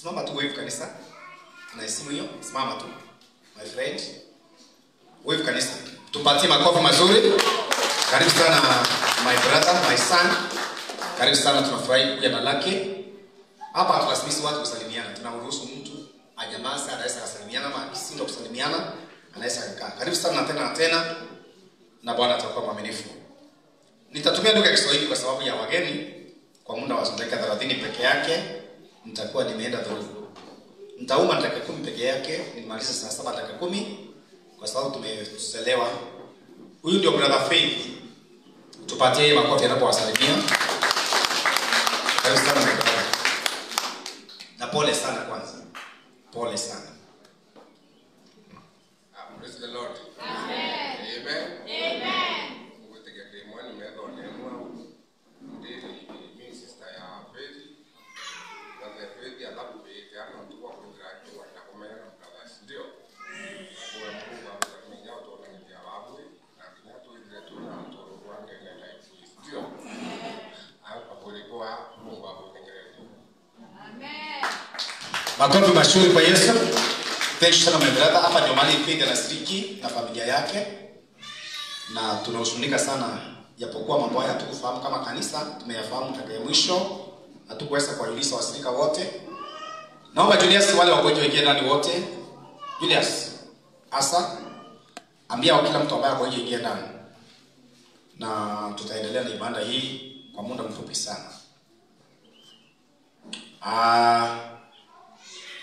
Simama tu wave kanisa. Na simu hiyo, simama tu. My friend. Wave kanisa. Tupatie makofi mazuri. Karibu sana my brother, my son. Karibu sana, tunafurahi kuja na lake. Hapa tunasimisi watu kusalimiana. Tunaruhusu mtu anyamaze, anaweza kusalimiana ama akisindwa kusalimiana, anaweza kukaa. Karibu sana na tena. Na Bwana atakuwa mwaminifu. Nitatumia lugha ya Kiswahili kwa sababu ya wageni kwa muda wa dakika 30 peke yake. Nitakuwa nimeenda dhuru. Nitauma dakika 10 peke yake, nimalize saa 7 dakika 10 kwa sababu tumechelewa. Huyu ndio brother Faith. Tupatie yeye makofi anapowasalimia. Karibu sana. Na pole sana kwanza. Pole sana. Praise the Lord. Amen. Amen. Amen. Makofi mazuri kwa Yesu. Thank you sana my brother. Hapa ndio mahali Faith anashiriki na familia yake. Na tunahuzunika sana japokuwa mambo haya hatukufahamu kama kanisa, tumeyafahamu mpaka mwisho. Hatukuweza kuwajulisha wasirika wote. Naomba Julius wale wagonjwa wengine ndani wote. Julius, asa ambia kila mtu ambaye agonjwa ingie ndani. Na tutaendelea na ibada hii kwa muda mfupi sana.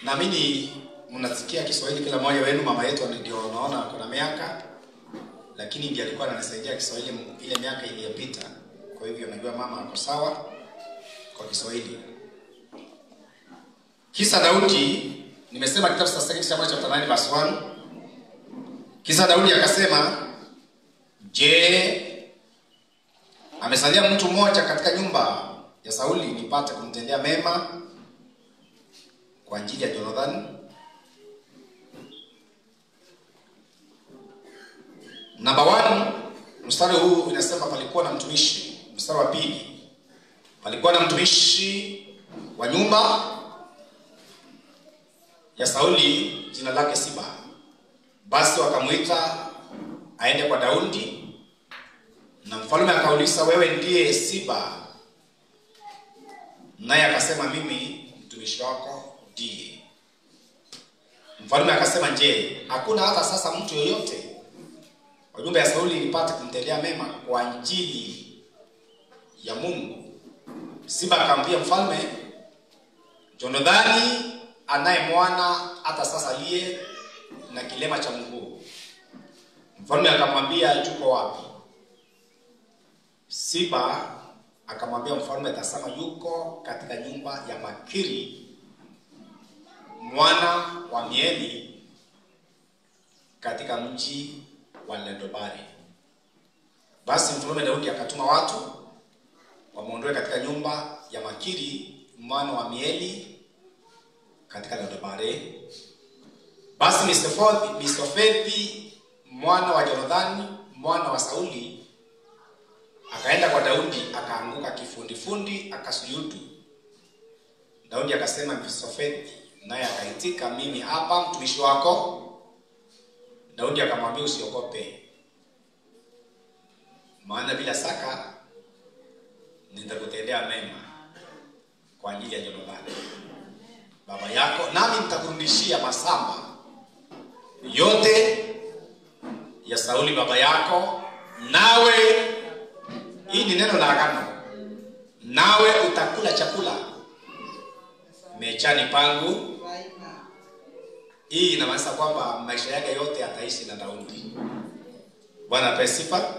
Naamini mnasikia Kiswahili kila mmoja wenu. Mama yetu ndio naona kuna miaka, lakini ndiye alikuwa ananisaidia Kiswahili ile miaka iliyopita. Kwa hivyo najua mama ako sawa kwa Kiswahili. Kisa Daudi, nimesema kitabu cha Second Samuel chapter 9 verse 1. Kisa Daudi akasema, "Je, amesalia mtu mmoja katika nyumba ya Sauli nipate kumtendea mema kwa ajili ya Jonathan?" Number 1, mstari huu inasema palikuwa na mtumishi. Mstari wa 2, palikuwa na mtumishi wa nyumba ya Sauli, jina lake Siba. Basi wakamuita aende kwa Daudi, na mfalme akauliza, "Wewe ndiye Siba?" Naye akasema, "Mimi mtumishi wako ndiye." Mfalme akasema, "Je, hakuna hata sasa mtu yoyote wa nyumba ya Sauli nipate kumtendea mema kwa ajili ya Mungu?" Siba akamwambia mfalme, "Jonathani anaye mwana hata sasa aliye na kilema cha mguu." Mfalme akamwambia, "Yuko wapi?" Siba akamwambia mfalme, "Tazama, yuko katika nyumba ya Makiri mwana wa Mieli katika mji wa Lodebari." Basi mfalme Daudi akatuma watu wamuondoe katika nyumba ya Makiri mwana wa Mieli katika Lodebari. Basi Misofethi mwana wa Jonathani mwana wa Sauli akaenda kwa Daudi, akaanguka kifundifundi, akasujudu. Daudi akasema, "Misofethi," naye akaitika, "Mimi hapa mtumishi wako." Daudi akamwambia, "Usiogope, maana bila shaka nitakutendea mema kwa ajili ya Jonathani baba yako, nami nitakurudishia mashamba yote ya Sauli baba yako, nawe," hii ni neno la agano, "nawe utakula chakula mechani pangu." Hii inamaanisha kwamba maisha yake yote ataishi na Daudi. Bwana apewe sifa.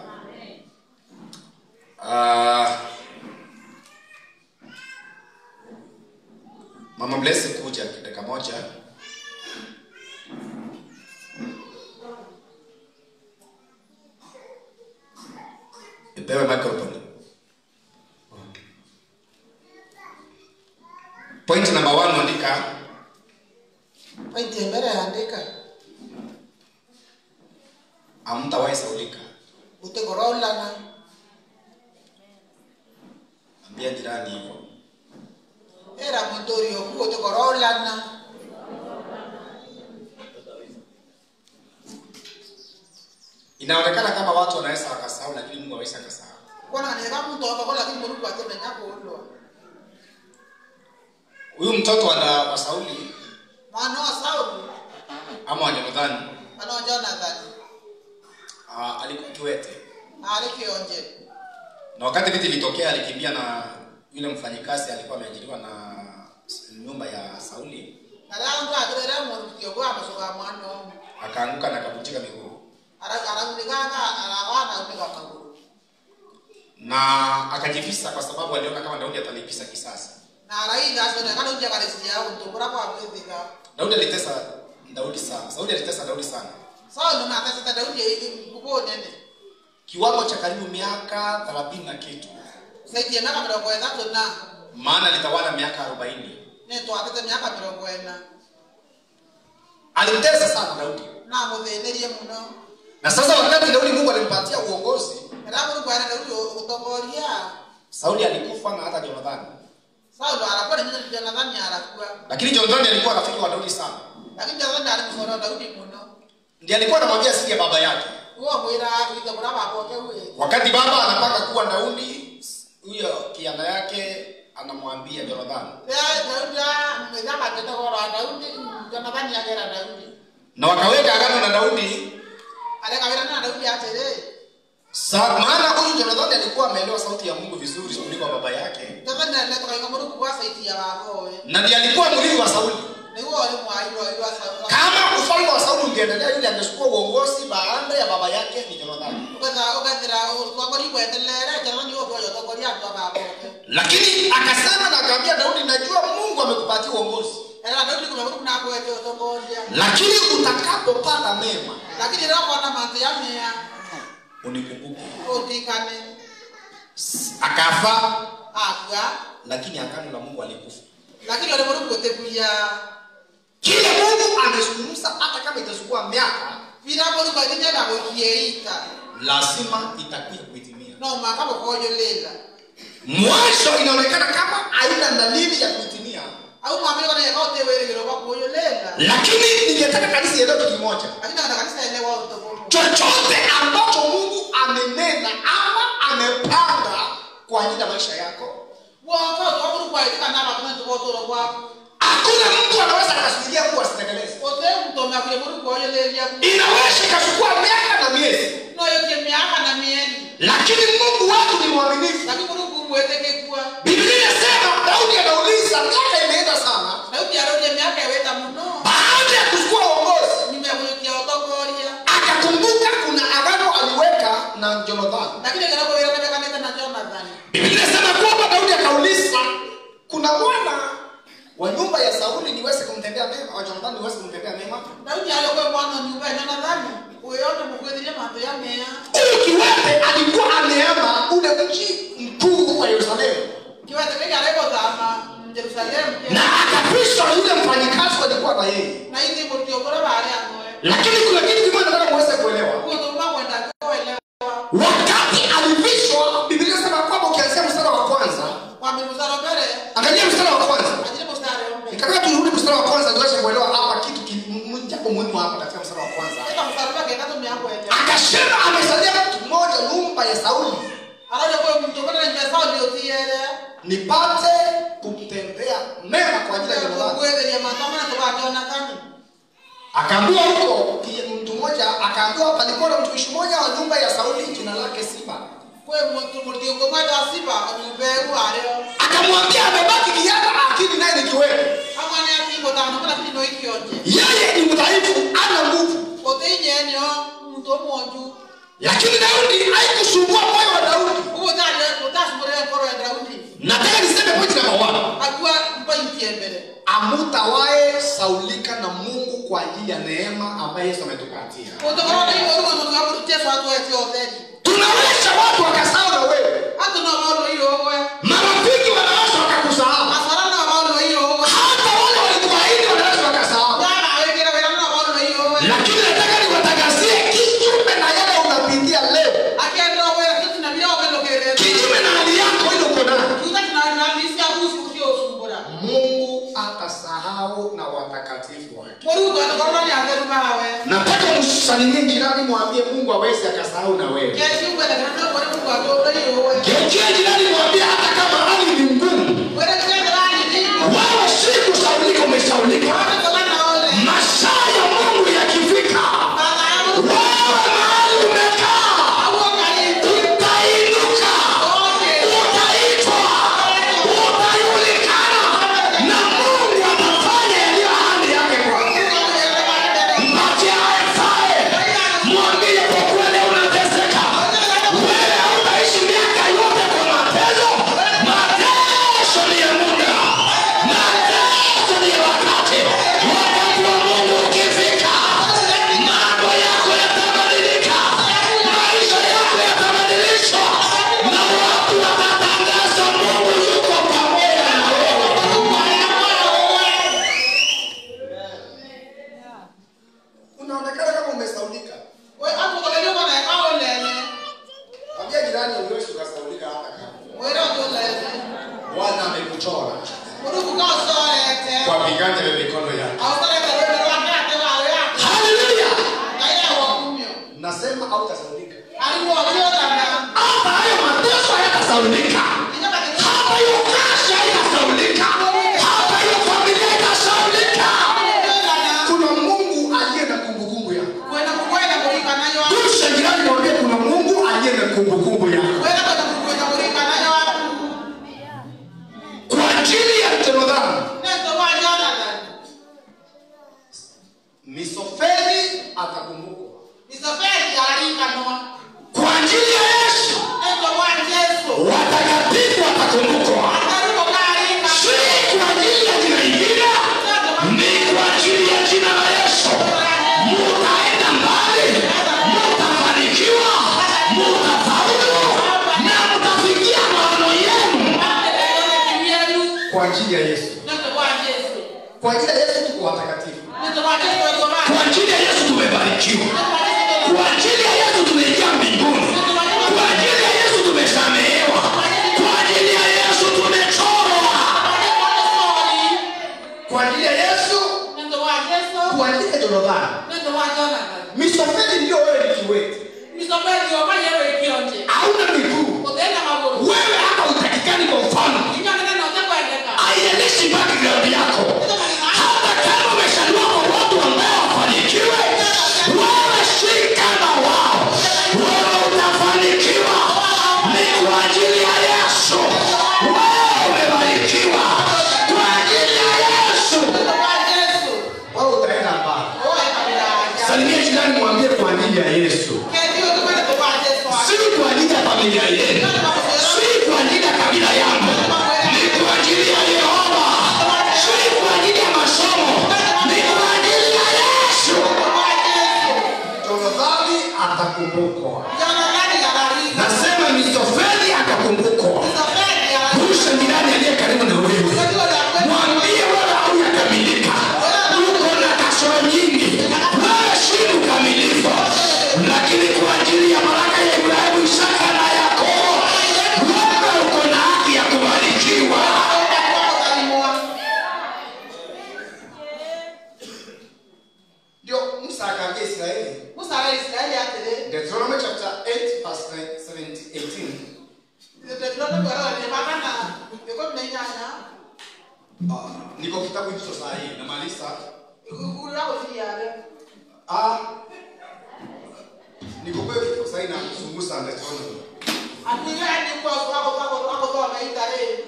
Mama Bless kuja dakika moja. Ipewe microphone. Point number 1 andika. Point mbele andika. Amtawahi saulika. Utegorolana. Ambia jirani hivyo. Era Antorio kuote korolana. Inaonekana kama watu wanaweza wakasahau lakini Mungu hawezi akasahau. Bwana anaweka mtu hapa kwa lakini Mungu atende nyako hulo. Huyu mtoto wa Sauli Mwana wa Sauli ama wa Jonathani. Mwana wa Jonathani. Alikuwa kiwete. Alikionje. Na wakati vitu vilitokea alikimbia na yule mfanyikazi alikuwa ameajiriwa na nyumba ya Sauli. Nalanga adirera mwanzo kwa masoga mwano. Akaanguka na akavunjika miguu. Na akajifisa kwa sababu aliona kama Daudi atalipisa kisasi. Daudi alitesa Daudi sana. Sauli alitesa Daudi sana. Kiwango cha karibu miaka 30 na kitu. Maana alitawala miaka 40. Alitesa sana Daudi. Na sasa wakati Daudi Mungu alimpatia uongozi, Sauli alikufa na hata Jonathani. Lakini Jonathani alikuwa rafiki wa Daudi sana. Ndiye alikuwa anamwambia siri ya baba yake. Wakati baba anataka kuwa Daudi, huyo kiana yake anamwambia Jonathani. Na wakaweka agano na Daudi. Maana huyu Jonathani alikuwa ameelewa sauti ya Mungu vizuri kuliko baba yake. Na ndiye alikuwa mrithi wa Sauli. Kama ufalme wa Sauli ungeendelea, yule angechukua uongozi baada ya baba yake ni Jonathani. Lakini akasema na akamwambia Daudi, najua Mungu amekupatia uongozi. Lakini utakapopata mema, unikumbuke. Akafa. Lakini agano la Mungu alikufa. Kile Mungu amezungumza hata kama itachukua miaka, lazima itakuja kutimia. Mwanzo inaonekana kama haina dalili ya kutimia. Lakini ningetaka kanisa ielewe kitu kimoja. Chochote ambacho Mungu amenena ama amepanga kwa ajili ya maisha yako, hakuna mtu anaweza kusubiria Mungu asitekeleze. Inaweza kuchukua miaka na miezi. Lakini Mungu wetu ni mwaminifu. Biblia inasema Daudi anauliza miaka imeenda sana. Baada ya kuchukua uongozi, akakumbuka kuna agano aliweka na Jonathani. Biblia inasema kwamba Daudi akauliza, kuna mwana wa nyumba ya Sauli niweze kumtendea mema, wa Jonathani niweze kumtendea mema? Kiwete alikuwa amehama ule mji mkuu wa Yerusalemu. Na akapishwa yule mfanyikazi alikuwa na yeye. Lakini kuna kitu kimoja nataka muweze kuelewa. Wakati alipishwa, Biblia inasema kwamba ukianzia mstari wa kwanza, angalia mstari wa kwanza. Nikataka turudi mstari wa kwanza tuweze kuelewa hapa kitu muhimu hapa katika mstari wa kwanza. Akasema amesalia mtu mmoja nyumba ya Sauli, nipate kumtendea mema kwa ajili ya Jonathani. Akaambiwa huko mtu mmoja, akaambiwa palikuwa na mtumishi mmoja wa nyumba ya Sauli jina lake Siba. Akamwambia amebaki kijana akili naye ni kiwete. Yeye ni mdhaifu, ana nguvu. Lakini Daudi haikusumbua moyo wa Daudi. Nataka niseme pointi namba 1. Amutawae saulika na Mungu kwa ajili ya neema ambayo Yesu ametupatia. Tunaweza watu wakasahau na wewe. Marafiki wanaweza wakakusahau. Hata wale walikuahidi wanaweza wakasahau. Lakini nataka niwatangazie kinyume na yale unapitia leo. Kinyume na hali yako ile uko nayo. Mungu akasahau na watakatifu wake. Mungu atakwambia ni ageru mawe. Nataka msalimie jirani, mwambie Mungu hawezi akasahau na wewe. Kesho kwenda kana kwa Mungu atoe hiyo. Geukia jirani, mwambie hata kama hali ni ngumu, Wewe kwenda ndani ndipo. wewe si kusaulika, umesaulika. Masaa ya Mungu yakifika, wewe mahali umekaa utainuka, utaitwa, utajulikana, na Mungu atafanya yaliyo ahadi yake kwako. Mpatie aefae, mwambie kwa kweli unateseka. Wewe hautaishi miaka yote kwa mateso. Mateso ni ya muda, mateso ni ya wakati. Wakati wa Mungu ukifika, mambo yako yatabadilika, maisha yako yatabadilishwa, na watu watatangaza Mungu yuko pamoja na wewe. Unaonekana kama umesaulika. Wewe hapo kwa leo bana yao lele. Ambia jirani uwezi ukasaulika hata kama Wewe ndio lele. Bwana amekuchora Mungu kwa soete. kwa viganja vya mikono yake. Au sasa wewe wakati wale. Haleluya! Kaya wakumyo. Nasema hautasaulika. Alipo waliona. Hata hayo mateso hayatasaulika. Hata hiyo kazi haitasaulika. Hata hiyo familia haitasaulika. Kuna Mungu aliye na kumbukumbu yako. Kwenda kukwenda kulika nayo. Tusha jirani, mwambie kuna Mungu aliye na kumbukumbu yako. Kwenda kwenda kulika nayo. Kwa ajili ya Jonathan, Ndio wajana. Misofeli atakumbukwa. Isafari alika no. Kwa ajili ya Yesu, Ndio Yesu. watakatifu watakumbukwa. Ataruko kalika. Si kwa ajili ya jina lingine, ni kwa ajili ya jina la Yesu. Mutaenda mbali, mutafanikiwa, mutafaulu, na mutafikia maono yenu. Kwa ajili ya Yesu. Kwa ajili ya Yesu tuko watakatifu. Kwa ajili ya Yesu tumebarikiwa. Kwa ajili ya Yesu tumeingia mbinguni. Kwa ajili ya Yesu tumesamehewa. Kwa ajili ya Yesu tumechorwa. Kwa ajili ya Yesu, kwa ajili ya Jonathan. Misofeli ndio wewe ni kiwete. Hauna miguu. Wewe hata utakikani kwa mfano. Haijalishi background yako. Hata kama umeshaliwa kwa watu ambao wafanikiwe, wewe si kama wao. Wewe utafanikiwa. Ni kwa ajili ya Yesu. Wewe umebarikiwa. Kwa ajili ya Yesu. Wewe utaenda mbali. Salimia jirani, mwambie kwa ajili ya Yesu. Si kwa ajili ya familia yenu. Si kwa ajili ya kabila yangu. Ni kwa ajili ya Yehova. Si kwa ajili ya masomo. Ni kwa ajili ya Yesu. Jonathan atakumbukwa. Nasema Misofeli atakumbukwa. Rusha jirani aliye karibu na wewe. Mwambie wewe haujakamilika. Uko na kasoro nyingi. Wewe si mkamilifu. Lakini kwa ajili ya baraka ya Ibrahimu, Isaka na Yakobo, wewe uko na haki ya kubarikiwa. Ndio Musa akaambia Israeli. Deuteronomy chapter 8 verse 18. Niko kitabu hicho saa hii namaliza. Niko kwa kitabu saa hii na kusungusa Deuteronomy.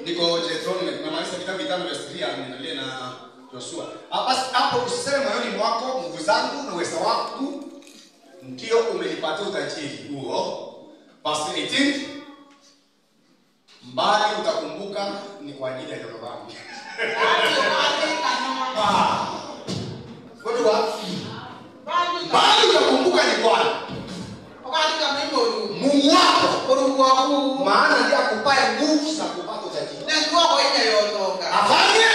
Niko Deuteronomy namaliza kitabu 5:3 ninaendelea na Joshua. Basi hapo usiseme moyoni mwako, nguvu zangu na uwezo wangu ndio umenipatia utajiri huo. Verse 18, mbali utakumbuka ni kwa ajili ya Jonathan. Watu wapi? Mbali utakumbuka ni Bwana Mungu wako, maana ndiye akupaye nguvu za kupata utajiri. Afanye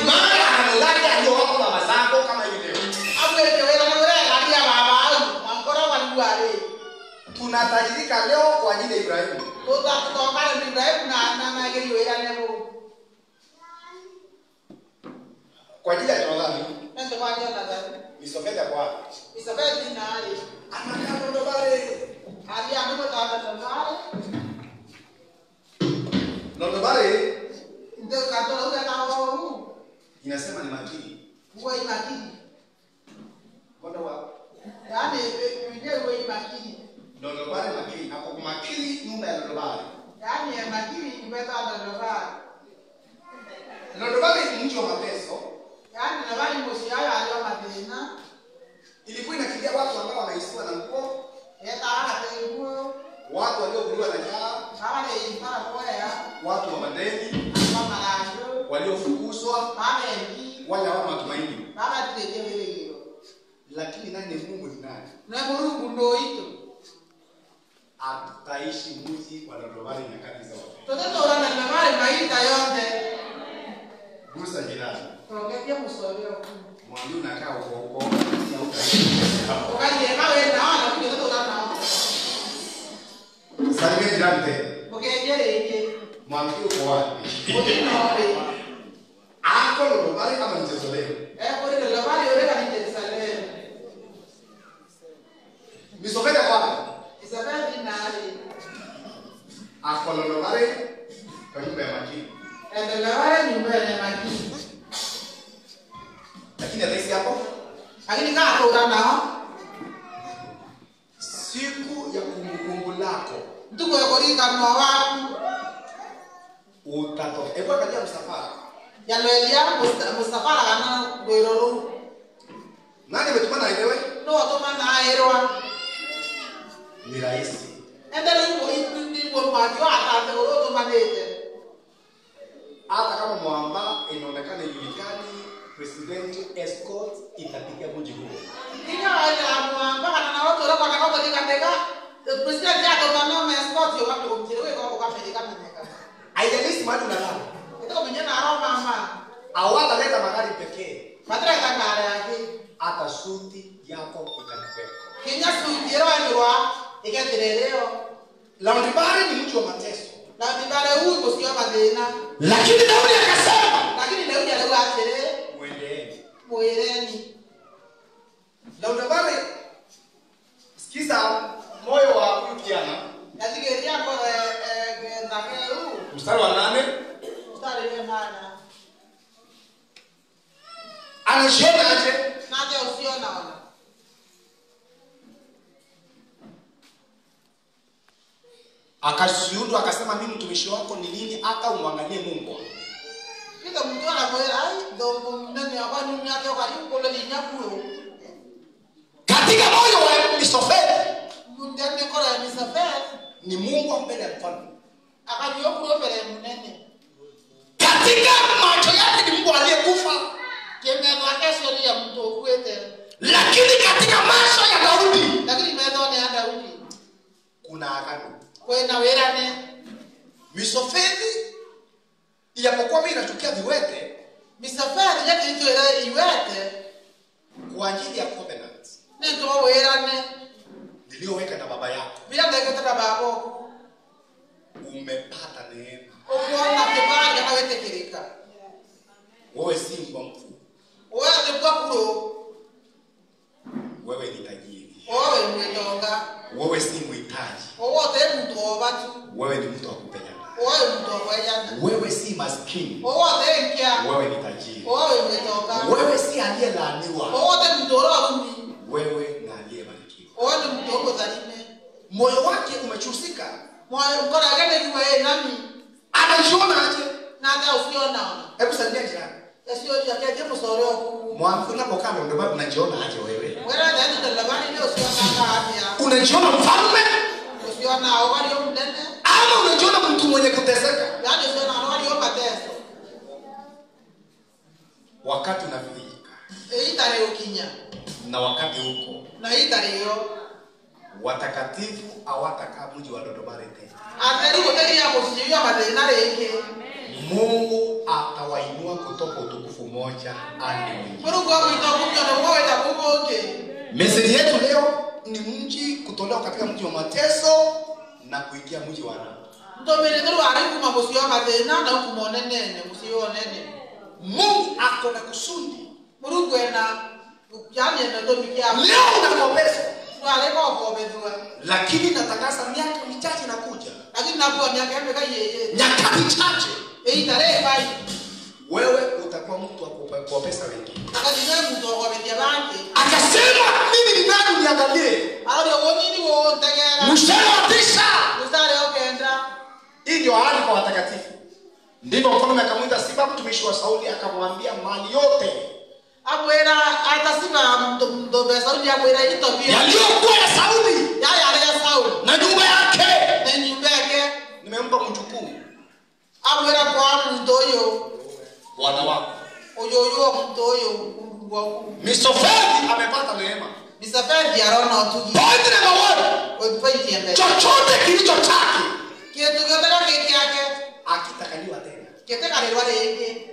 maana analaga ndio wako baba zako kama hivi leo. Tunatajirika leo kwa ajili ya Ibrahimu. Kwa ajili ya jambo gani? Ndio kwa ajili ya gani? Misofeta kwa. Misofeta ni nani? Anakaa ndo bare. Ali anakuwa kama ndo Ndo bare. Ndio katoa ule kama Inasema ni makini. Uwe makini. Mbona wa? Yaani uwe makini. Ndo bare makini. Hapo makini nyumba ya ndo bare. Yaani makini kimeta ndo bare. Ndo bare ni mji wa mateso. Yaani na bali msiaya aliyo madina. Ilikuwa inakilia watu ambao wanaisiwa na nguo. Watu waliokuliwa na njaa. Watu wa madeni. Waliofukuzwa. Wale hawana matumaini. Lakini nani Mungu ni nani? Na Mungu ndio hito. Ataishi mji wa Dodobari nyakati zote. Toto ora na mali maisha yote. Gusa jirani. Ongea mswalio. Mwambie unakaa huko na utaishi hapo. Ukaje mawe na wana kuja toto ora na. Salimia jirani tena. Ukaje Mwambie uko wapi? Unaona. Ako Dodobari kama mchezo leo. Kwa hiyo Dodobari yule kanisa leo. Misofeta kwa. Isabel dinari. Ako Dodobari kwa nyumba ya makini. Dodobari nyumba ya makini. Lakini ataisi hapo. Lakini kama utaona nao siku ya kumbukumbu lako ndugu yako kama wapi utatoka. Hebu angalia msafara. Yaloelia msafara kana goiroro. Nani ametuma na elewe? No atoma na aerwa. Ni rahisi. Endele ndipo mwajua hata roto manete. Hata kama mwamba inaonekana ijulikani, presidential escort itapiga mji huo. Ina wale mwamba kana watu wale wanakao katika president yako kama escort yo wapi kumchelewe kwa kama neka. Haijalishi mahali unalala. Ndio mwenye na roho mama. Hawataleta magari pekee. Padre kangara yake. Hata suti yako itakuwepo. Kenya suti yao ikatereleo. Laundibari ni mji wa mateso. Laundibari huyu kusio madena. Lakini Daudi akasema. Lakini Daudi alikuwa atere. Muendeni. Laundibari. Sikiza moyo wa huyu kijana. Nazigeria kwa ndakeu. Mstari wa 8. Mstari wa 8. Anasema aje? Naje usiona. Akashuhudu akasema mimi mtumishi wako ni nini hata umwangalie Mungu. Kila mtu anapoera ndio mnene hapa ni yake kwa yuko ni nyakuyo. Katika moyo wa Misofeti, Mundane kola Misofeti ni Mungu mbele ya mfalme. Akaliyokuwa mbele mnene. Katika macho yake ni Mungu aliyekufa. Kemeno akesho ya mtu kwete. Lakini katika macho ya Daudi, Lakini medone ya Daudi kuna agano. Kwenda werane. Misofeti ijapokuwa mimi nachukia viwete, Misofeti yake ndio iwete kwa ajili ya covenant. Ndio werane. Niliyoweka na baba yako. Bila ndege tata babo. Umepata neema. Ukiona kibali hawete kirika. Wewe si mtu. Wewe ndio kuro. Wewe ni tajiri. Wewe ni mtonga. Wewe si mhitaji. Wote mtu watu. Wewe ni mtu wa kupenya. Wewe mtu wa yana. Wewe si maskini. Wote nkia. Wewe ni tajiri. Wewe ni mtonga. Wewe si aliyelaaniwa. Wote mtu wa rumi. Wewe na aliyebarikiwa. Wewe ni mtu wa dhalime. Moyo wake umechusika. Moyo mkono gani kwa yeye nami? Anajiona aje? Na hata usiona. Hebu salia jirani. Sio yake hapo sore huko. Mwanzo unapokaa ndio bado unajiona aje wewe? Wewe ndio ndio labani leo usiona hapa. Unajiona mfalme? Usiona wali mnene? Ama unajiona mtu mwenye kuteseka? Yaani usiona wali mateso. Wakati unafika. Itare ukinya. Na wakati huko. Na itare hiyo. Watakatifu hawatakaa mji wa Dodobari tena. Atari hoteli ya kusiyo madena yake. Mungu atawainua kutoka utukufu moja hadi mwingine. Mungu amekuja na wewe utakuboke. Message yetu leo ni mji kutolewa katika mji wa mateso na kuingia mji wa raha. Ndio mbele ndio aliku mabusiyo madena na kumonene musiyo nene. Mungu ako na kusudi. Mungu ena yani ndo mikia. Leo unakopesa. Wale kwa kopezwa. Lakini natangaza miaka michache inakuja. Lakini nakuwa miaka yake yeye. Nyakati chache. Tarehe bai. Wewe utakuwa mtu wa kupesa wengine. Akasema mtu wa kubetia banki. Akasema mimi ni nani niangalie? Mstari wa 9. Hii ndio ahadi kwa watakatifu. Ndipo mfalme akamwita Siba mtumishi wa Sauli akamwambia mali yote. Akwera atasiba mdobe Sauli akwera Ethiopia. Yaliyokuwa ya Sauli. Ya Sauli. Na nyumba yake. Na nyumba yake. Nimempa mjukuu. Akwera kwa mtoyo. Bwana wako. Oyoyo mtoyo. Misofedi amepata neema. Misofedi arona otugi. Point number 1. Point yembe. Chochote kilicho chake. Kitu kitaka kiki yake. Akitakaliwa tena. Kitaka lelwa yeye.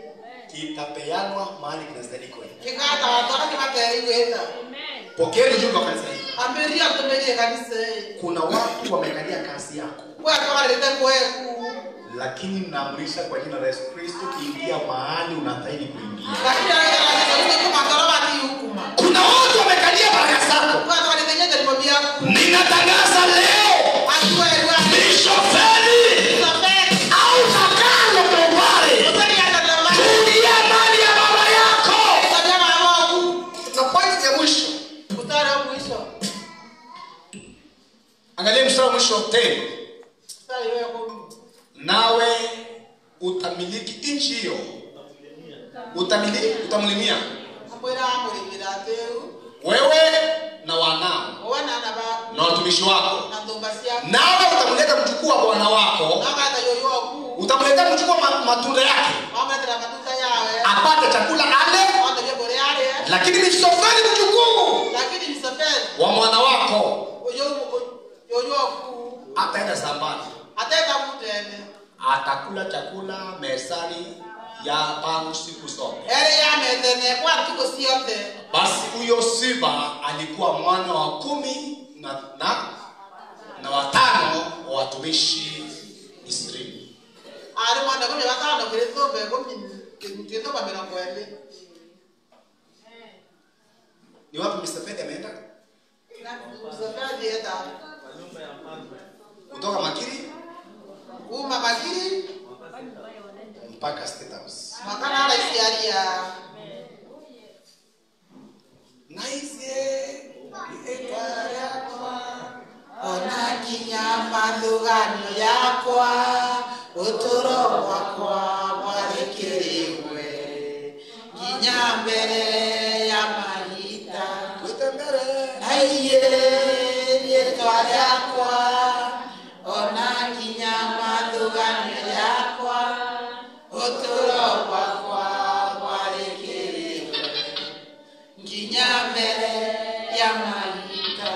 Kitapeanwa mahali kinastahili kwenda. Kikata watoka kimateri kwenda. Amen. Pokeeni ujumbe wa kanisa hili. Amberia tumelie kanisa. Kuna watu wamekalia kazi yako. Kwa toka lete kweku. Lakini naamrisha kwa jina la Yesu Kristo kiingia mahali unastahili kuingia. Lakini kuna watu wamekalia baraka zako. Ninatangaza leo. Misofeli. Au takalo mbali. Kuingia mali ya baba yako. Na point ya mwisho. Angalia mstari wa mwisho 10. Nawe utamiliki nchi hiyo. Utamlimia. Wewe na wanao. Na watumishi wako. Nawe utamleta mjukuu wa bwana wako. Utamleta mjukuu wa matunda yake. Apate chakula ale. Lakini Misofeli mjukuu wa mwana wako ataenda sambani. Atakula chakula mesani ya pangu siku zote. Basi huyo Siba alikuwa mwana wa 10 na watano wa watumishi 20. Ni wapi Misofeli ameenda? Kutoka Makiri mpaka State House. Makana ala isiaria. Naize Ona kinyama ndugano yakwa uturo wakwa mwarekerewe kinya mbere ya mahita tutembere aiye yetwa yakwa ona kinyama ndugano yakwa uturo wakwa mwarekerewe kinya mbere ya mahita.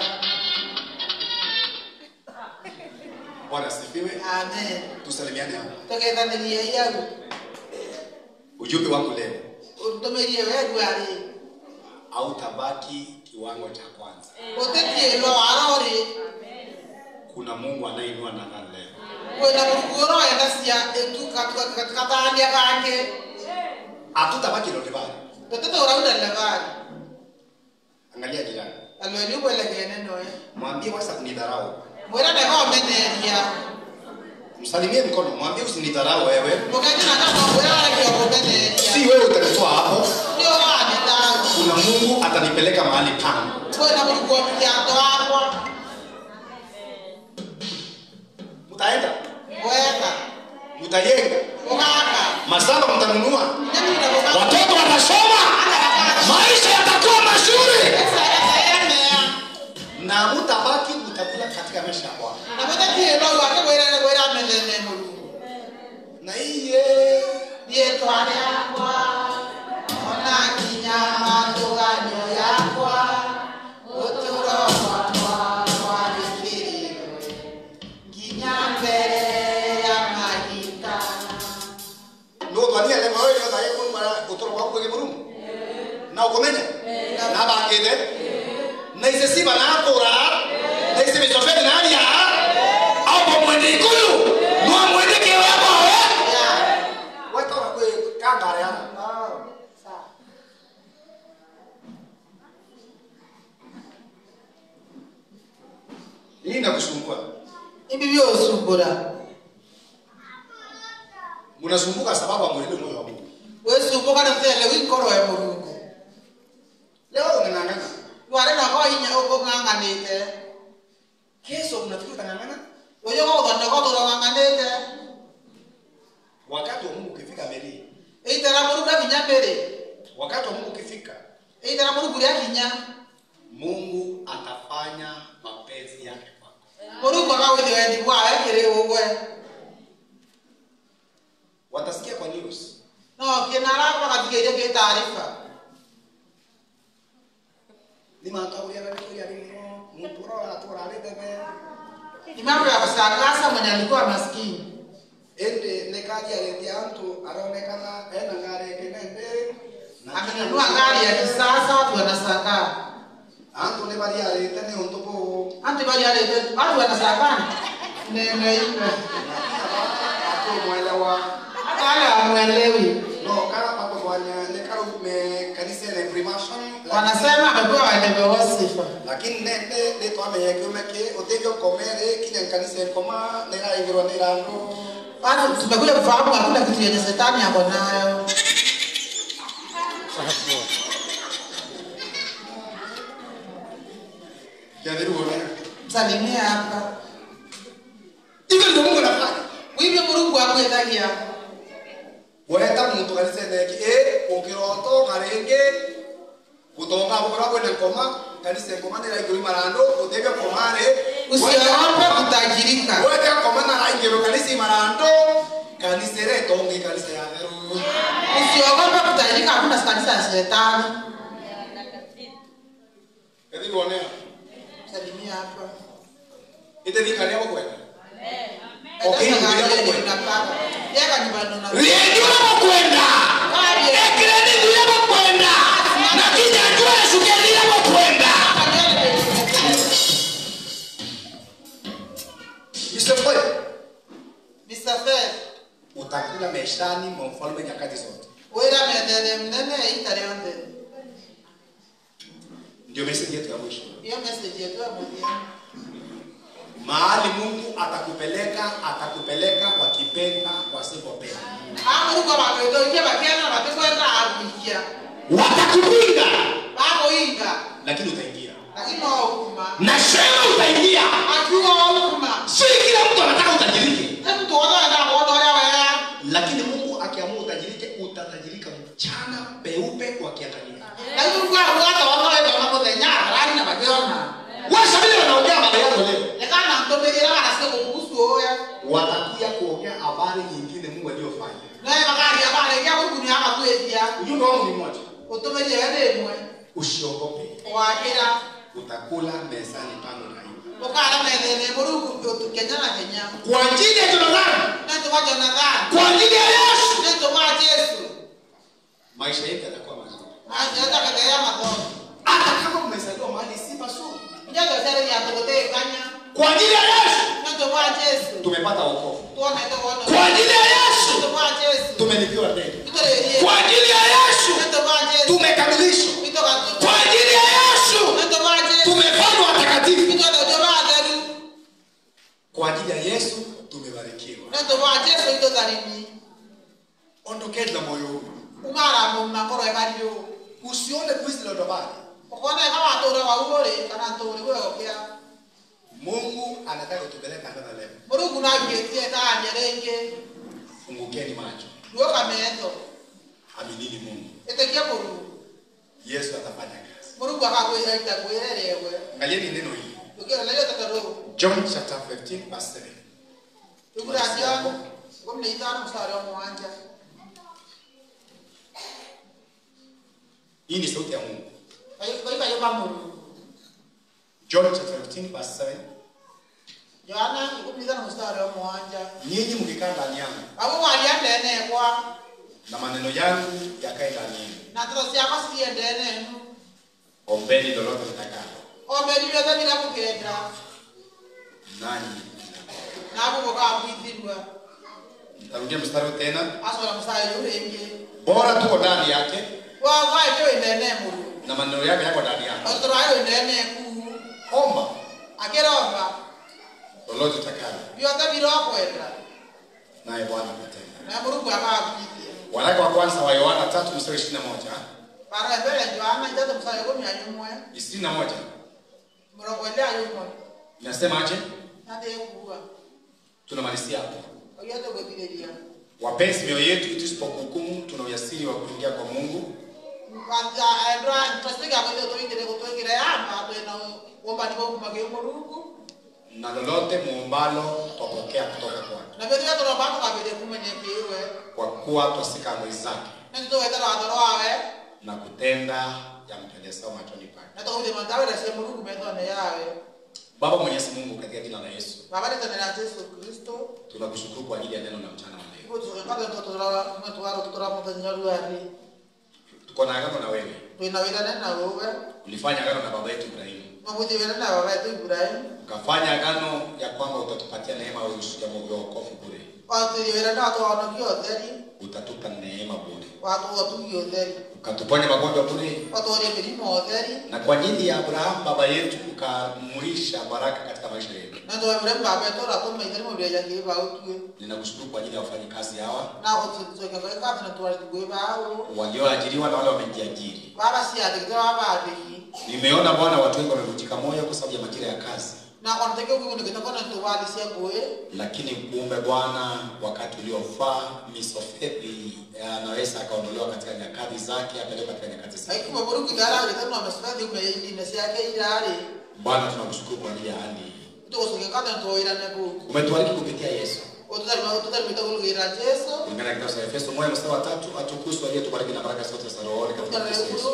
Bwana sifiwe. Amen. Tusalimiane hapa. Tukethanirie yangu. Ujumbe wangu leo. Utumerie wewe ali. Au tabaki kiwango cha kwanza. Utetie lo arori. Kuna Mungu anainua nadhani leo. Kwenda kukuro ndasia etuka katika taandia kange. Hatutabaki lo lebali. Tuteto urauda lebali. Angalia jirani. Alweli kwele gene noye. Mwambie wasa kunidharau. Mwera de kwa meneria. Msalimie mkono, mwambie usinidharau wewe. Mukati na kama mwera kwa kumeneria. Si wewe utanitoa hapo. Ndio wani tangu. Kuna Mungu atanipeleka mahali pangu. Kwenda kulikuwa mkiato hapo. Mtaenda? Weka. Mtajenga? Ukaka. Mashamba mtanunua? Nani ndio Watoto watasoma? Maisha yatakuwa mazuri. Na mutabaki mtakula katika maisha ya Bwana. Na mtatie lo wake kwera melene mulu. Na iye Yetwa yakwa. Ona kinyama ndugano yakwa. Uturo wakwa walikiriwe. Ginyambere ya mahita. no twania le mawe yo taye kun mara utoro wako ke murum. Na ukomenya? Na bangede. Na ise Siba na akora. Na ise Misofeli na alia. Au kwa mwende ikulu. Mwa mwende kewe hapo. Watu wakwe kangare hapa. inakusumbua? Ibi bio sumbura. Mnasumbuka sababu amwelewe moyo wa Mungu. Wewe sumbuka na tele wikoro ya Mungu. Leo unang'ang'ana. Wale na kwa inya uko ng'ang'anite. Kesho mnafikiri utang'ang'ana? Wewe uko ndo kwa ndo ng'ang'anite. Wakati wa Mungu ukifika mbele. Eitara Mungu akinya mbele. Wakati wa Mungu ukifika. Eitara Mungu akinya. Mungu atafanya mapenzi yake kwako. Mungu akawe ndi kwa akire wewe. Watasikia kwa news. No, kinara kwa katika ile taarifa. Ni makauri ya Biblia ya Mungu, mporo anatora bebe. Ni mambo ya kusakasa mwenye alikuwa maskini. Ende nekaji aletea mtu anaonekana ena ngare kenende. Amenunua gari ya kisasa watu wanasaka. Antu ne bali aleta ne ontopo. Antu bali aleta watu wanasaka. Neno hilo. Ako mwelewa. Kala mwelewi. No, kala papo bwana nekaro me kanisa ne primation. Wanasema amepewa walemewa sifa. Lakini nende leto ameyeke umeke otevyo komere kile kanisa koma nera ingiro nerando. Watu tumekuja kufahamu hakuna kitu yenye shetani yako nayo. Kiadhiru wewe. Salimia hapa. Hivyo ndio Mungu anafanya. Wewe Mungu akwetagia. Weta mtu kanisa neki ukiroto karenge kutoka bukora kwenda koma kanisa koma nera ingiro marando otevyo komare. Usiogope kutajirika. Wete koma na ingiro kanisa marando kanisa reto ngi kanisa ya veru. Usiogope kutajirika, hakuna kanisa ya shetani. Kiadhiru wewe. Salimia hapa. Ite ni kania kwa kwenda. Okay, unapaka. Yeka nyumbani na. Ndio kwenda. Ekreni ndio kwenda. Na kijajua shukia ndio kwenda. Mr. Fair. Utakula maishani mwa mfalme nyakati zote. Wewe mnene mnene itarionde. Ndio message yetu ya mwisho. Hiyo message yetu ya mwisho. Mahali Mungu atakupeleka wakipenda wasipopenda. Mungu ameondoa bakiana watakwenda abikia. Watakupinga. Hapo inga. Lakini utaingia. Lakini hukuma. Nasema utaingia. Akiwa hukuma. Si kila mtu anataka utajirike. Mtu anaenda kuondoa wewe. Lakini Mungu akiamua utajirike, utatajirika mchana peupe kwa kiangalia. Lakini Mungu hata wanaoenda wanapotenya rani na bakiona. Wewe sabili wanaongea mambo yako leo. Lekana mtomelea anasema kuhusu oya. Watakuja kuongea habari nyingine Mungu aliyofanya. Naye magari habari ya Mungu ni hapa kuedia. Ujumbe wangu ni mmoja. Utomelea wewe mwe. Usiogope. Wakira Utakula mezani pano na hiyo. ukala mezene Mungu tukijana Kenya. Kwa ajili ya Jonathan. Ndio kwa Jonathan. Kwa ajili ya Yesu. Ndio kwa Yesu. Maisha yetu yatakuwa mazuri. Hata katika makosa. Hata kama umezaliwa mahali si pazuri. Ndio sasa ya tokote kanya. Kwa ajili ya Yesu. Ndio kwa Yesu. Tumepata wokovu. Tuone tuone. Kwa ajili ya Yesu. Ndio kwa Yesu. Tumelipiwa deni. Ndio Kwa ajili ya Yesu. Ndio kwa Yesu. Tumekamilishwa. Ndio kwa Yesu. Kwa ajili ya Yesu. Ndio kwa Yesu. Tumefanywa watakatifu. Ndio kwa Yesu. Kwa ajili ya Yesu tumebarikiwa. Ndio kwa Yesu ndio dalili. Ondokeni na moyo huu. Umara mmakoro ekadio. Usione kuishi na dobari. Ukoona kama atora wa ubore kana atora wewe okea. Mungu anataka kutupeleka hata leo. Mungu na bietie ta nyerenge. Fungukeni macho. Ndio kameto. Aminini Mungu. Etekia Mungu. Yesu atafanya kazi. Mungu akakuita kuelewe. Angalieni neno hili. Ndio leo tataro. John chapter 15 verse 7. Ndio ndio. Gomle itano mstari wa mwanja. Hii ni sauti ya Mungu. Kwa hiyo kama Mungu. John chapter 15 verse 7. Yohana gomle itano mstari wa mwanja. Nyinyi mkikaa ndani yangu Abo walianda ene kwa na maneno yangu yakae ndani yenu. na trosi yako siende ene. Ombeni lolote mtakalo. Ombeni yote bila kukenda. Nani? Na hapo kwa kuitindwa. Nitarudia mstari tena. Asora mstari yule ingi. Bora tuko ndani yake Wa hiyo ene Mungu. na maneno yake yako ndani yako. Otro ayo ene ku. Omba Akeromba lolote utakalo. Yote bila kwenda. Naye Bwana atatenda. Na Mungu akakujibu. Waraka wa kwanza wa Yohana 3:21. Para mbele Yohana ndio mstari wa 21. Mrokolea yuko. Nasema aje? Hadi kuwa. Tunamalizia hapo. Yote gotilia. Wapenzi, mioyo yetu tusipokuhukumu, tuna ujasiri wa kuingia kwa Mungu. Kwanza Abraham tusikia kwa hiyo tuingine kutoingia hapa tena kuomba ndipo kumage Mungu. Na lolote muombalo tupokea kutoka kwake. Na vile watu wanapata kabisa kumenyekiwe. Kwa kuwa twasika amri zake. Ndio wetara watoroawe. Na kutenda yampendezao machoni pake. Na tuwe mandawe na sema Mungu metone yawe. Baba Mwenyezi Mungu, katika jina la Yesu. Baba ni tena Yesu Kristo. Tunakushukuru kwa ajili ya neno la mchana wa leo. Ipo tunapata tutoa mtanyaruari. Tuko na agano na wewe. Tunaweza na wewe. Ulifanya agano na baba yetu Ibrahimu. Mabuti wewe na baba yetu Ibrahimu. Ukafanya agano ya kwamba utatupatia neema ya wokovu bure. Watu wewe na watu wanakiozeri. Utatupa neema bure. Watu kiozeri. Ukatuponya magonjwa bure. Watu wale milimo ozeri. Na kwa ajili ya Abraham baba yetu ukamulisha baraka katika maisha yetu. Na ndio Ibrahimu baba yetu atoa maidari mbele yake bautwe. Ninakushukuru kwa ajili ya wafanyikazi hawa. Na utuzoeka kwa kazi na tuwalituwe bao. Walioajiriwa na wale wamejiajiri. Baba si atikitoa baba adiki. Nimeona Bwana watu wengi wamevunjika moyo kwa sababu ya majira ya kazi. Na wanataka kuonekana kwa tuwali sia goe. Lakini kuombe Bwana wakati uliofaa Misofethi anaweza akaondolewa katika nyakati zake apelekwe katika nyakati zake. Haikuwa bora kidara ndio amesafadi umeindi na sia yake ile. Bwana tunakushukuru kwa ajili ya hali hii. Tukosoka ntoira nebo. Umetubariki kupitia Yesu. Utadhari mitakugira Yesu. Kulingana na kitabu cha Efeso 1:3 atukuzwe aliyetubariki na baraka zote za roho katika Kristo Yesu.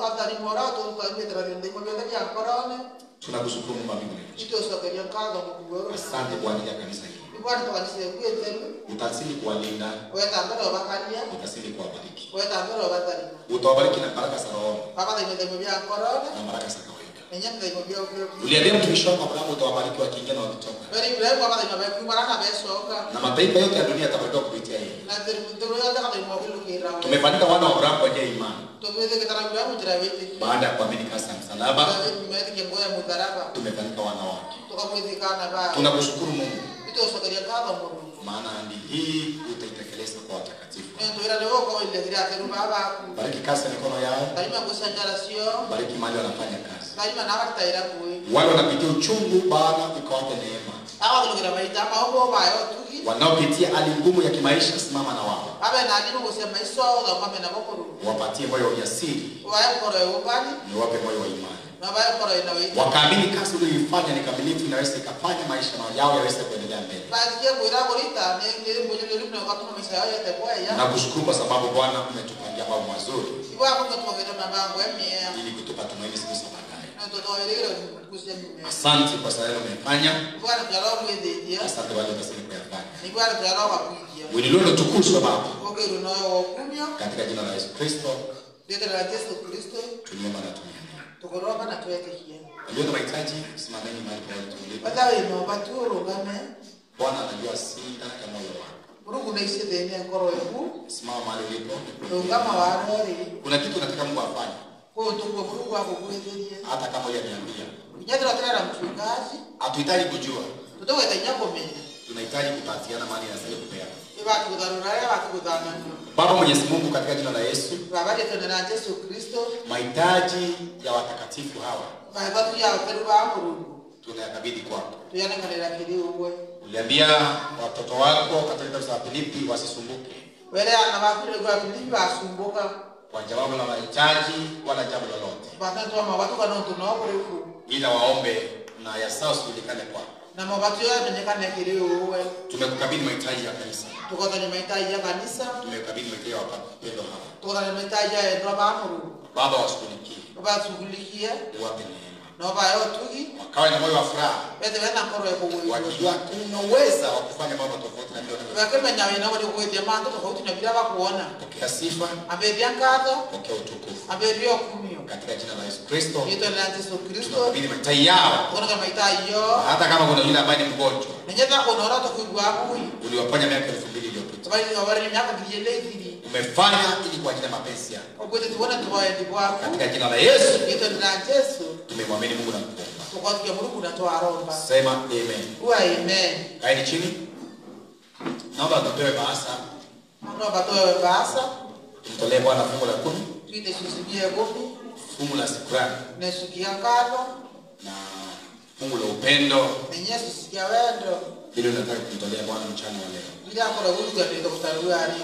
Atari morato tukaimeta ndio mbele ya korone. Tunakushukuru Mungu wa mbinguni. Itosokeria kaza mkubwa. Asante kwa ajili ya kanisa hili. Bwana tukanise kwetenu. Utazidi kuwalinda. Weta mbele wabakalia. Utazidi kuwabariki. Weta mbele wabakali. Utawabariki na baraka za roho. Baba ndio ya korone. Na baraka za kawaida. Nenyambe ndio Uliambia mtumishi wako Abrahamu utawabariki wakiingia na wakitoka. Wewe Ibrahimu baba ndio kumarana besoka. Na mataifa yote ya dunia yatabarikiwa kupitia yeye. Na ndio ndio mwakilukira. Tumefanyika wana wa Abrahamu kwa njia ya imani. Tuweze kitara Ibrahimu jirawete. Baada ya kuamini kazi ya msalaba, Tumewete ngoya mudaraba. tumefanyika wana wake. Tukamwezekana baba. Tunakushukuru Mungu. Itosokeria kaza Mungu. Maana ahadi hii utaitekeleza kwa watakatifu. Ndio leo kwa ile ndio atenu baba. Bariki kazi ya mikono yao. Kalima kusanyara sio. Bariki mahali wanafanya kazi. Kalima na wataira kuwe. Wale wanapitia uchungu Bwana ukawape neema. Hawa kugira maita maombo bayo tuki. Wanaopitia hali ngumu ya kimaisha, simama na wao. Abe na dinu kusema iso na mama na bokoro. Wapatie moyo wa ujasiri. Wae koro yobani. Ni wape moyo wa imani. Na wae koro ina wewe. Wakaamini kazi uliyoifanya ni kamilifu, inaweza ikafanya maisha yao yaweze kuendelea mbele. Basi ya kuira borita ni mmoja ndio kwa tuna maisha yao yatakuwa ya. Nakushukuru kwa sababu Bwana umetupangia mambo mazuri. Iwa hapo tuongea mambo yamea. Ili kutupa tumaini siku za baadaye. Na tutoelekea kusema. Asante kwa sababu umefanya. Bwana tunalao mwezi. Asante wale wasije kuyafanya. Ni Bwana tunalao kupigia. Wewe tukuzwe Baba. Okay, tunao kumyo. Katika jina la Yesu Kristo. Ndio la Yesu Kristo. Tunaomba na tunaamini. Tukoroba na tuweke kia. Ndio tunahitaji simameni mahali pa tulipo. Badawe no baturo ngame. Bwana anajua sida ya moyo wako. Mungu naisi deni ngoro yangu. Simama mahali ulipo. Ngama warori. Kuna kitu unataka Mungu afanye. Kwa utungo Mungu wako kuendelea. Hata kama hujaniambia. Nyadra tena na mchungaji. Hatuhitaji kujua. Tutoke tanyako mimi. Tunahitaji kupatiana mali ya sasa kupeana. Ibaki kudharura watu kudhana. Baba Mwenyezi Mungu, katika jina la Yesu. Baba yetu na Yesu Kristo. Mahitaji ya watakatifu hawa. Baba tu ya uteruba Mungu. Tunayakabidhi kwako. Tuyane kanela kili uwe. Uliambia watoto wako katika kitabu cha Filipi wasisumbuke. Wale anawakule kwa Filipi asumbuka. Kwa jawabu la mahitaji wala jambo lolote. Baba tu ama watu kana tunao ila waombe na yasao sijulikane kwako. Na mabati yao yamenyekana kile uwe. Tumekukabidhi mahitaji ya kanisa. Tuko kwenye mahitaji ya kanisa. Tumekukabidhi mahitaji ya wapendwa hapa. Tuko kwenye mahitaji ya ndoa Mungu. Baba washughulikie. Baba tugulikie. Uwape neema. Na baba yao tuki. Wakawe na moyo wa furaha. Bete wana koro ya kuwe. Wakijua kuna uwezo wa kufanya mambo tofauti na vile wanavyofanya. Wakema nyawe na wale kuwe mambo tofauti na bila kuona. Pokea sifa. Abedia ngazo. Pokea utukufu. Abedia kumio. Katika jina la Yesu Kristo. Yeto na Yesu Kristo. Tunakabidhi mahitaji yao. Tuko kwenye mahitaji yao. Hata kama kuna yule ambaye ni mgonjwa. Nyeta kuna roho tukigwa hapo. Uliwaponya miaka 2000 iliyopita. Sababu ni wale miaka kijele Umefanya ili kwa ajili ya mapenzi yako. Ogote tuone tuwae ndipo hapo. Katika jina la Yesu. Yeto na Yesu. Tumemwamini Mungu na kuomba. Tukotikia Mungu na tuaromba. Sema amen. Uwe amen. Kaeni chini. Naomba tupewe bahasa. Naomba tupewe bahasa. Tumtolee Bwana fungu la 10. Tuite susikie 10. Fungu la shukrani. Nesukia ngalo. Na fungu la upendo. Nenye susikia wendo. Bila nataka kumtolea Bwana mchana wa leo. Bila kwa huyu ndio kutarua ali.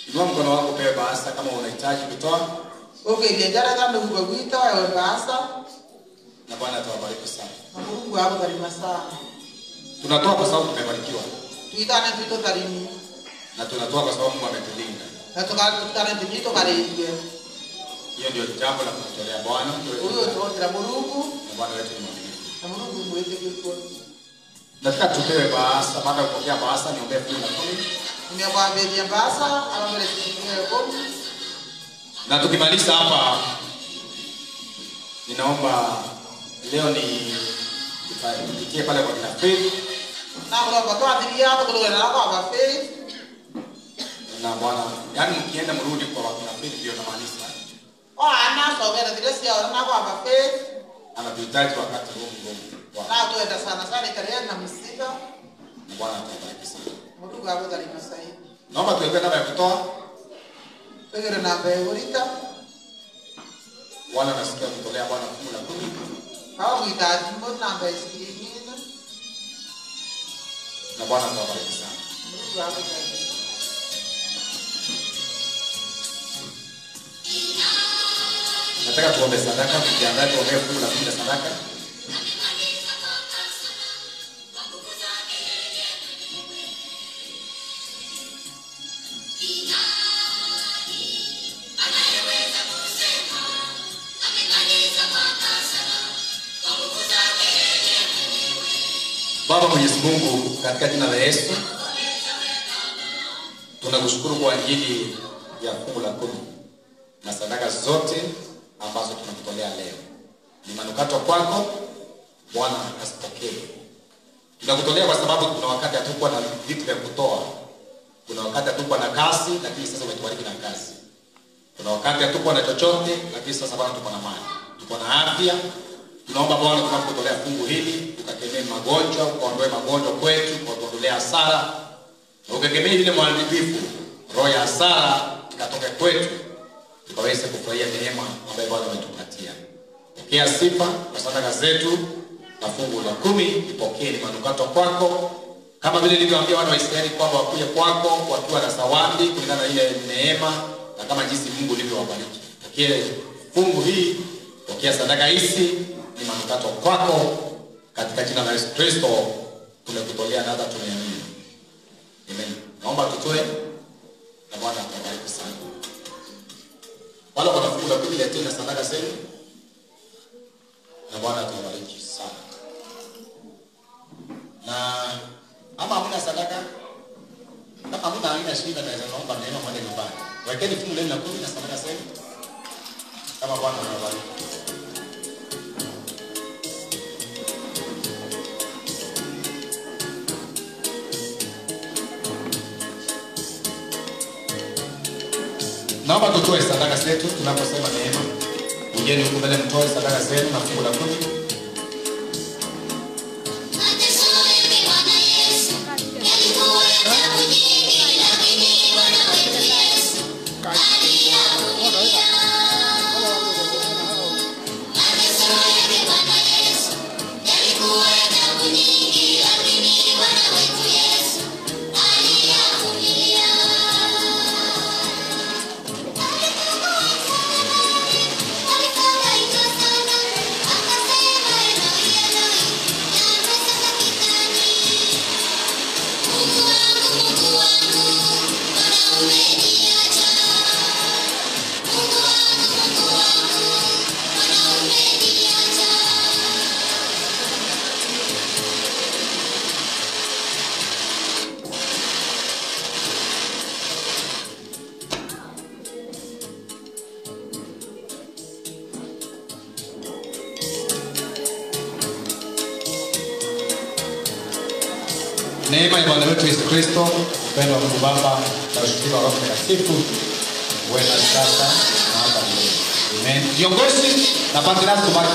Inua mkono wako upewe bahasa kama unahitaji kutoa. Okay, biashara kama ukikuita wewe bahasa. Na Bwana atawabariki sana. Mungu akubariki sana. Tunatoa kwa sababu tumebarikiwa. Tuitane tuito tarimi. Na tunatoa kwa sababu Mungu ametulinda. Na tukatane tuito karejea. Hiyo ndio jambo la kumtolea Bwana. Huyo ndio Mungu. Na Bwana wetu ni mwaminifu. Na Mungu mweze kiko. Nataka tupewe bahasa, baada ya kupokea bahasa niombee fungu la 10. Nimekwambia bahasa, ama mbele tusikie 10. Na tukimaliza hapa ninaomba leo nipitie pale kwa kina Faith. Na kwa toa dili yako kutoka na kwa Faith. Na Bwana, yani mkienda mrudi kwa kina Faith ndio namaanisha. Ana sogera dile sia na kwa Faith. Anatuhitaji wakati huu mgumu. Na tuenda sana tarehe na msika. Na Bwana atabariki sana. Mungu akubariki sana. Naomba tuweke namba ya kutoa. Pengine namba ya urita. Wala nasikia kutolea Bwana fungu la 10. Hao uhitaji mbona namba isikirini. Na Bwana atabariki sana. Mungu akubariki. Nataka tuombe sadaka, tujiandae tuombe fungu la 10 sadaka. Baba Mwenyezi Mungu, katika jina la Yesu tunakushukuru kwa ajili ya fungu la 10 na sadaka zote ambazo tunakutolea leo. Ni manukato kwako Bwana, asipokee. Tunakutolea kwa sababu kuna wakati hatukuwa na vitu vya kutoa. Kuna wakati hatukuwa na kazi, lakini sasa umetubariki na kazi. Kuna wakati hatukuwa na chochote, lakini sasa Bwana tuko na mali. Tuko na afya. Tunaomba Bwana tunapotolea fungu hili, ukakemee magonjwa, ukaondoe magonjwa kwetu, ukatuondolea hasara. Na ukakemee ile mharibifu, roho ya hasara ikatoke kwetu. Tukaweze kufurahia neema ambayo Bwana ametupatia. Pokea sifa kwa sadaka zetu na fungu la 10, ipokee ni manukato kwako. Kama vile nilivyowaambia wana wa Israeli kwamba wakuje kwako wakiwa na zawadi kulingana na ile neema na kama jinsi Mungu alivyowabariki. Pokea fungu hii, pokea sadaka hizi ni manukato kwako katika jina la Yesu Kristo tumekutolea na hata tumeamini. Amen. Naomba tutoe na Bwana atabariki sana. Wala kwa fungu la 10 leteni sadaka zenu na Bwana atabariki sana. Na ama hamna sadaka, kama hamna aina shida naweza naomba neema mwende nyumbani. Wekeni fungu lenu la 10 na sadaka zenu kama Bwana anabariki. Naomba tutoe sadaka zetu tunaposema neema. Ujeni huko mbele mtoe sadaka zenu na fungu la 10. Neema ya Bwana wetu Yesu Kristo, upendo wa Mungu Baba na ushirika wa Roho Mtakatifu uwe na sasa na hata milele. Amen. Viongozi na pande kubaki